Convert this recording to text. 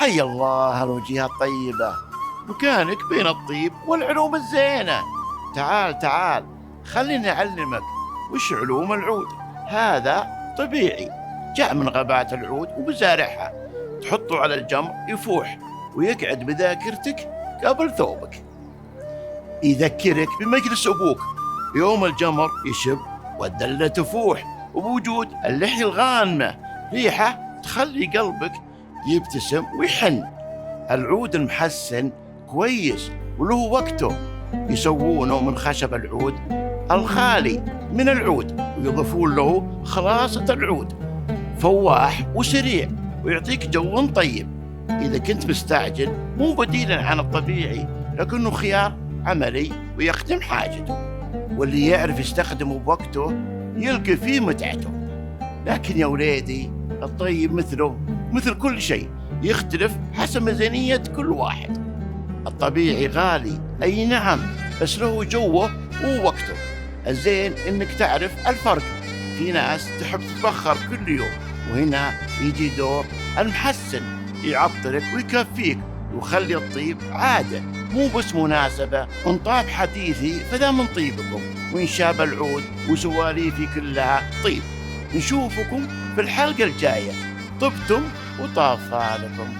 حي الله الوجيه الطيبة، مكانك بين الطيب والعلوم الزينة. تعال تعال، خليني أعلمك وش علوم العود. هذا طبيعي، جاء من غابات العود ومزارعها. تحطه على الجمر يفوح ويقعد بذاكرتك قبل ثوبك. يذكرك بمجلس أبوك يوم الجمر يشب والدلة تفوح، وبوجود اللحية الغانمة ريحة تخلي قلبك يبتسم ويحن. العود المحسن كويس وله وقته، يسوونه من خشب العود الخالي من العود، ويضيفون له خلاصة العود. فواح وسريع ويعطيك جو طيب. إذا كنت مستعجل مو بديلا عن الطبيعي، لكنه خيار عملي ويخدم حاجته، واللي يعرف يستخدمه بوقته يلقى فيه متعته. لكن يا وليدي، الطيب مثل كل شيء، يختلف حسب ميزانية كل واحد. الطبيعي غالي أي نعم، بس له جوه ووقته. الزين إنك تعرف الفرق. في ناس تحب تتبخر كل يوم، وهنا يجي دور المحسن، يعطرك ويكفيك ويخلي الطيب عادة مو بس مناسبة. إن طاب حديثي فذا من طيبكم، وإن شاب العود وسواليفي كلها طيب. نشوفكم في الحلقة الجاية. طبتم وطاب فالكم.